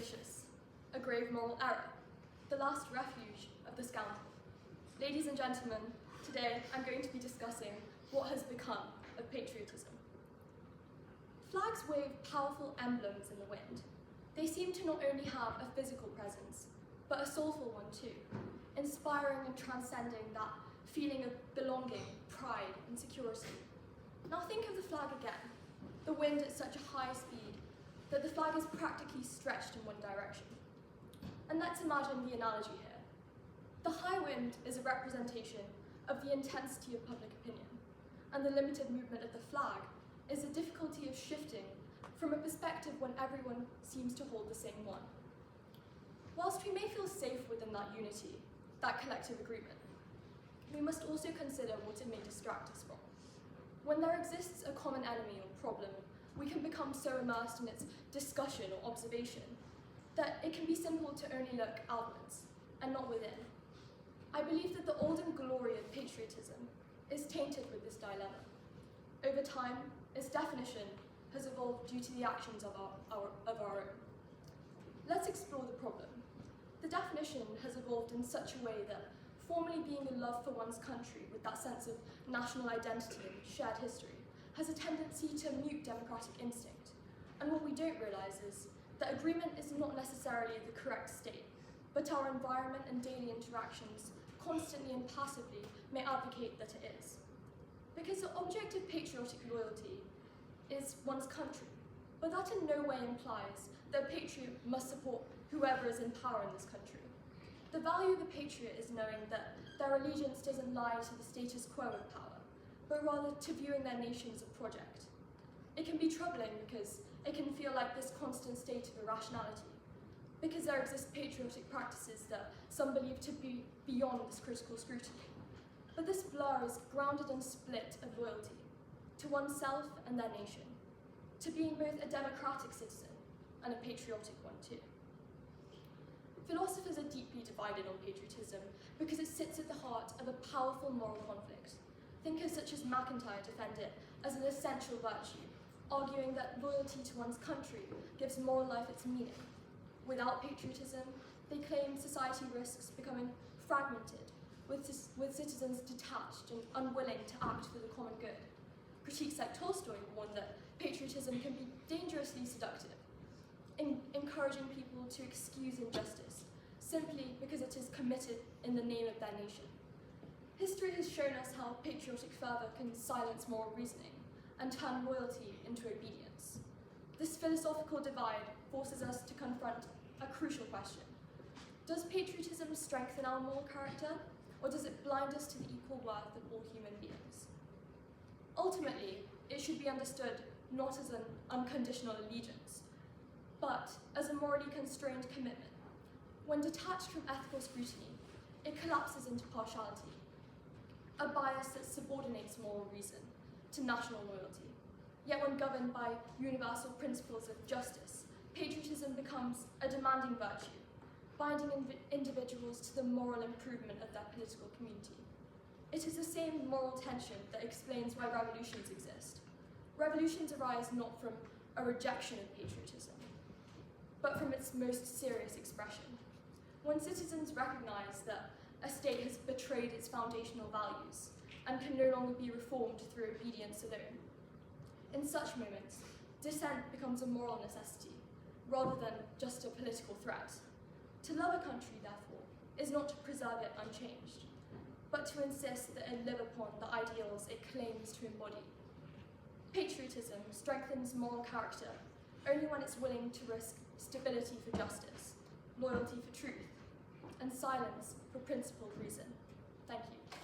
vicious, a grave moral error, the last refuge of the scoundrel. Ladies and gentlemen, today I'm going to be discussing what has become of patriotism. Flags wave powerful emblems in the wind. They seem to not only have a physical presence, but a soulful one too, inspiring and transcending that feeling of belonging, pride, and security. Now think of the flag again, the wind at such a high speed that the flag is practically stretched in one direction. And let's imagine the analogy here. The high wind is a representation of the intensity of public opinion, and the limited movement of the flag is the difficulty of shifting from a perspective when everyone seems to hold the same one. Whilst we may feel safe within that unity, that collective agreement, we must also consider what it may distract us from. When there exists a common enemy or problem, we can become so immersed in its discussion or observation that it can be simple to only look outwards and not within. I believe that the olden glory of patriotism is tainted with this dilemma. Over time, its definition has evolved due to the actions of our own. Let's explore the problem. The definition has evolved in such a way that formerly being a love for one's country with that sense of national identity and shared history has a tendency to mute democratic instinct. And what we don't realise is that agreement is not necessarily the correct state, but our environment and daily interactions constantly and passively may advocate that it is. Because the object of patriotic loyalty is one's country, but that in no way implies that a patriot must support whoever is in power in this country. The value of a patriot is knowing that their allegiance doesn't lie to the status quo of power, but rather to viewing their nation as a project. It can be troubling because it can feel like this constant state of irrationality, because there exist patriotic practices that some believe to be beyond this critical scrutiny. But this blur is grounded and split of loyalty to oneself and their nation, to being both a democratic citizen and a patriotic one too. Philosophers are deeply divided on patriotism because it sits at the heart of a powerful moral conflict. Thinkers such as MacIntyre defend it as an essential virtue, arguing that loyalty to one's country gives moral life its meaning. Without patriotism, they claim society risks becoming fragmented, with citizens detached and unwilling to act for the common good. Critiques like Tolstoy warn that patriotism can be dangerously seductive, encouraging people to excuse injustice simply because it is committed in the name of their nation. History has shown us how patriotic fervour can silence moral reasoning and turn loyalty into obedience. This philosophical divide forces us to confront a crucial question. Does patriotism strengthen our moral character, or does it blind us to the equal worth of all human beings? Ultimately, it should be understood not as an unconditional allegiance, but as a morally constrained commitment. When detached from ethical scrutiny, it collapses into partiality, a bias that subordinates moral reason to national loyalty. Yet when governed by universal principles of justice, patriotism becomes a demanding virtue, binding individuals to the moral improvement of their political community. It is the same moral tension that explains why revolutions exist. Revolutions arise not from a rejection of patriotism, but from its most serious expression. When citizens recognise that a state has betrayed its foundational values and can no longer be reformed through obedience alone. In such moments, dissent becomes a moral necessity, rather than just a political threat. To love a country, therefore, is not to preserve it unchanged, but to insist that it live upon the ideals it claims to embody. Patriotism strengthens moral character only when it's willing to risk stability for justice, loyalty for truth, and silence for principled reason. Thank you.